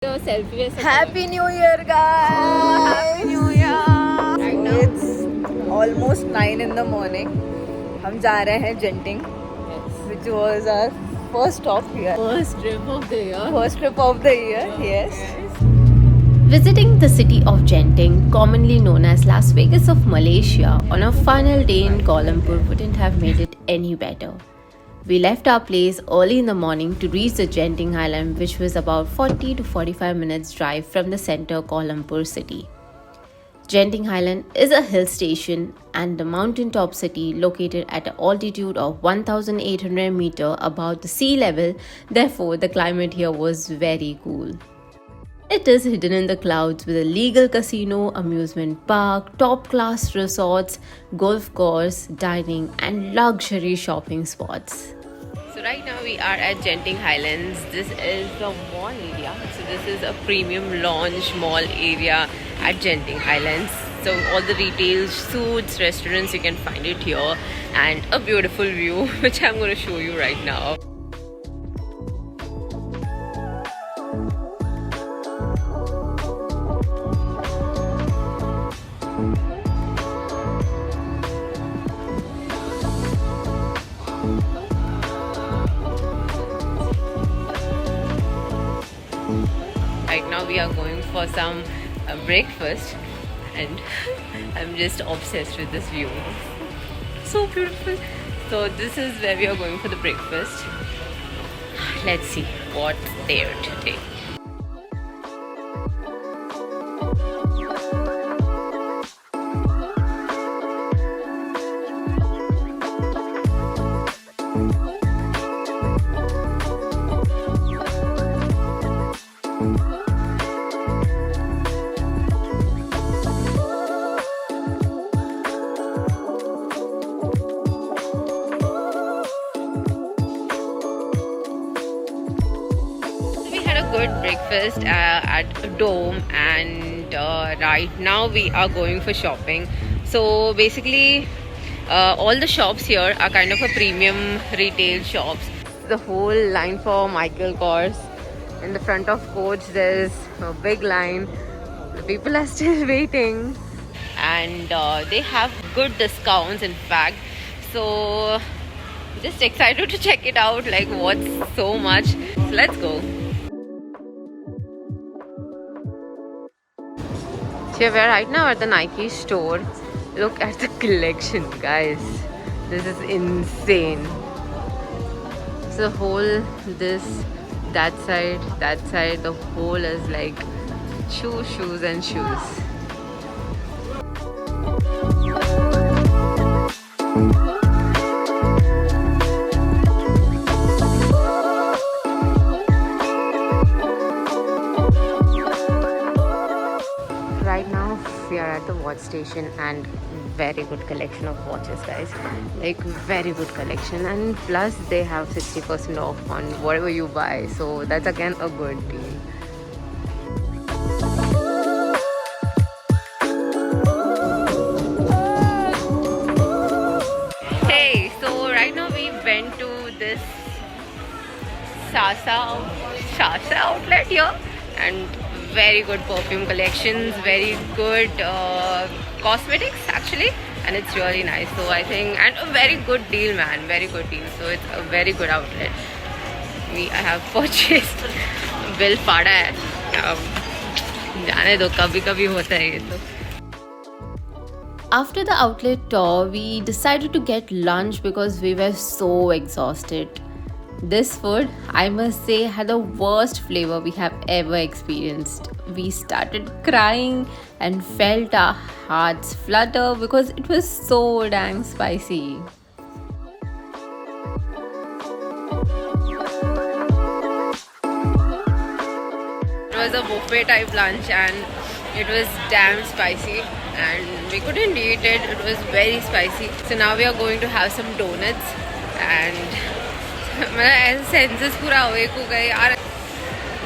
Selfie. Happy New Year, guys! Happy New Year! Right now, It's almost 9 in the morning. हम जा रहे हैं Genting, which was our first stop here. first trip of the year. First trip of the year, yes. Visiting the city of Genting, commonly known as Las Vegas of Malaysia, on our final day in Kuala Lumpur wouldn't have made it any better. We left our place early in the morning to reach the Genting Highlands, which was about 40 to 45 minutes drive from the center Kuala Lumpur city. Genting Highland is a hill station and a mountaintop city located at an altitude of 1,800 meters above the sea level. Therefore, the climate here was very cool. It is hidden in the clouds with a legal casino, amusement park, top-class resorts, golf course, dining and luxury shopping spots. So right now we are at Genting Highlands. This is the mall area. So this is a premium lounge mall area at Genting Highlands. So all the retail, suits, restaurants, you can find it here. And a beautiful view which I'm going to show you right now. Right now we are going for some breakfast and I'm just obsessed with this view. So beautiful. So this is where we are going for the breakfast. Let's see what's there today. Good breakfast at Dome, and right now we are going for shopping. So basically all the shops here are kind of a premium retail shops. The whole line for Michael Kors. In the front of coach there's a big line. The people are still waiting and they have good discounts in fact. So just excited to check it out, like what's so much. So let's go. Here we are right now at the Nike store. Look at the collection, guys. This is insane. So the whole, that side, the whole is like shoes and shoes. Right now we are at the watch station and very good collection of watches, guys, like very good collection, and plus they have 60% off on whatever you buy, so that's again a good deal. Hey, so right now we went to this Sasa outlet here, and very good perfume collections, very good cosmetics actually, and it's really nice. So I think, and a very good deal, man, very good deal. So it's a very good outlet. I have purchased bill pada hai, जाने दो, कभी कभी होता है ये तो. After the outlet tour, we decided to get lunch because we were so exhausted. This food, I must say, had the worst flavor we have ever experienced. We started crying and felt our hearts flutter because it was so dang spicy. It was a buffet type lunch and it was damn spicy and we couldn't eat it. It was very spicy. So now we are going to have some donuts and मेरा senses पूरा awake हो गए यार.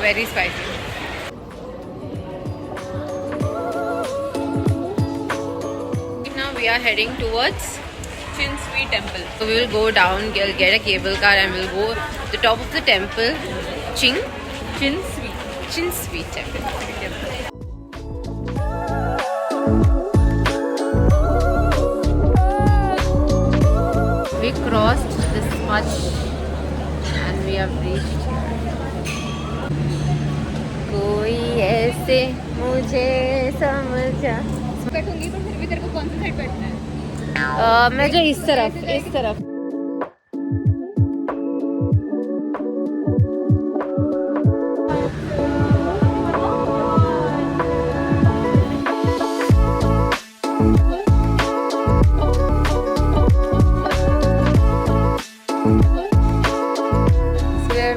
Very spicy. Now we are heading towards Chin Sui Temple. So we will go down, get a cable car, and we'll go to the top of the temple, Chin Sui. Chin Sweet Temple. We crossed this much and we have reached here. कोई ऐसे मुझे समझा. बैठूंगी पर फिर भी तेरे को कौन सा साइड बैठना है? मैं जो इस तरफ.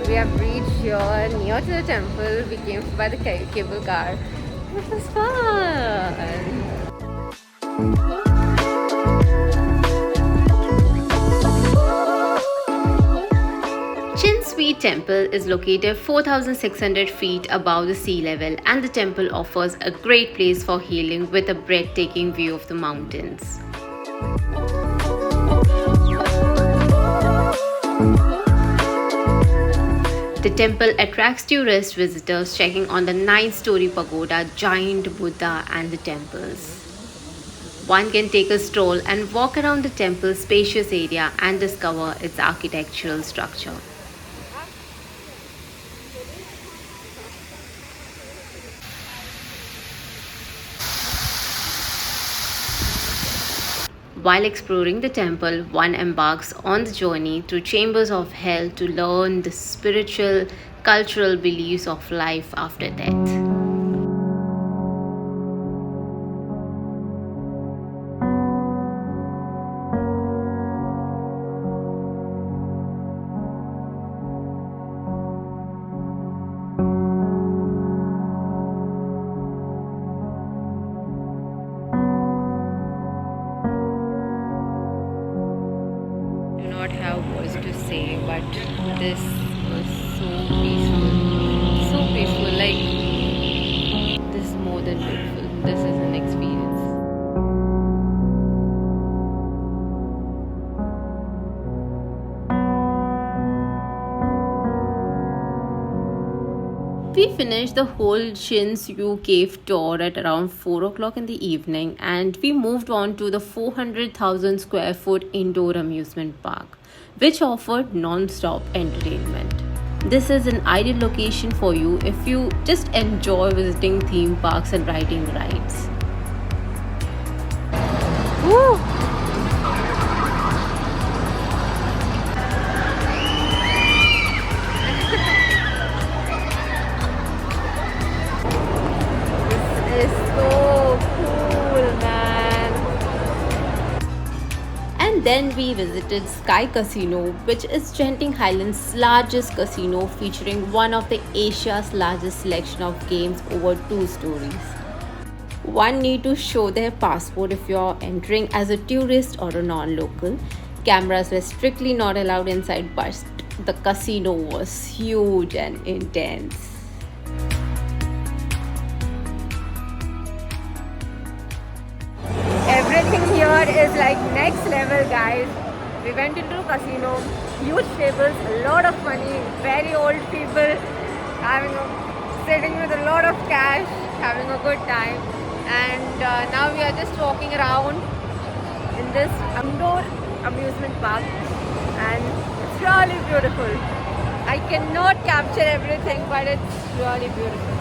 We have reached here near to the temple. We came by the cable car. It was fun. Chin Sweet Temple is located 4,600 feet above the sea level, and the temple offers a great place for healing with a breathtaking view of the mountains. The temple attracts tourist visitors checking on the 9-story pagoda, giant Buddha, and the temples. One can take a stroll and walk around the temple's spacious area and discover its architectural structure. While exploring the temple, one embarks on the journey through chambers of hell to learn the spiritual, cultural beliefs of life after death. Not have words to say, but this was so peaceful, like this is more than beautiful. This is an experience. We finished the whole Chin Sweet cave tour at around 4 o'clock in the evening, and we moved on to the 400,000 square foot indoor amusement park, which offered non-stop entertainment. This is an ideal location for you if you just enjoy visiting theme parks and riding rides. Woo! This is so cool, man. And then we visited Sky Casino, which is Genting Highlands' largest casino, featuring one of the Asia's largest selection of games over 2 stories. One need to show their passport if you're entering as a tourist or a non-local. Cameras were strictly not allowed inside, but the casino was huge and intense. Everything here is like next level, guys. We went into a casino, huge tables, a lot of money, very old people sitting with a lot of cash, having a good time. And now we are just walking around in this indoor amusement park, and it's really beautiful. I cannot capture everything, but it's really beautiful.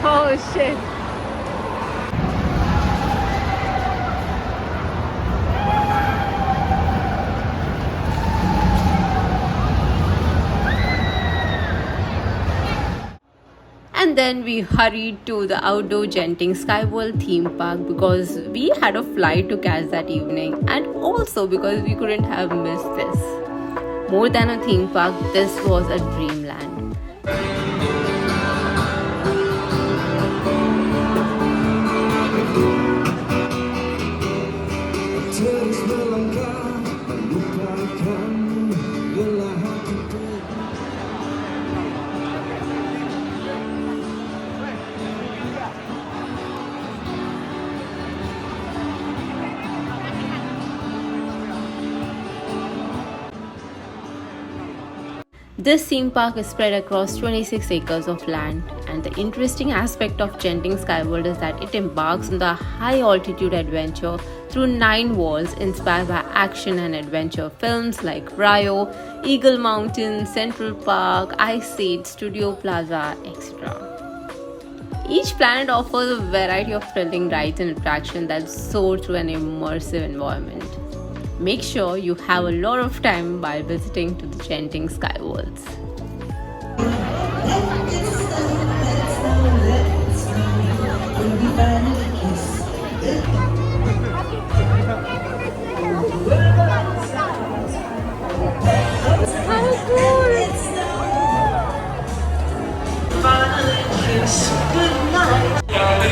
Oh shit. And then we hurried to the outdoor Genting Skyworld theme park because we had a flight to catch that evening, and also because we couldn't have missed this. More than a theme park, this was a dreamland. This theme park is spread across 26 acres of land, and the interesting aspect of Genting Skyworld is that it embarks on the high altitude adventure through 9 walls inspired by action and adventure films like Rio, Eagle Mountain, Central Park, Ice Age, Studio Plaza, etc. Each planet offers a variety of thrilling rides and attractions that soar through an immersive environment. Make sure you have a lot of time while visiting to the Genting Skyworlds.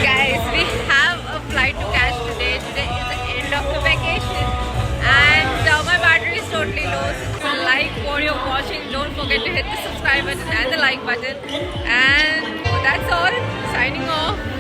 Guys, we have a flight to catch today. Today is the end of the vacation and my battery is totally low. So like what you're watching, don't forget to hit the subscribe button and the like button. And that's all. Signing off.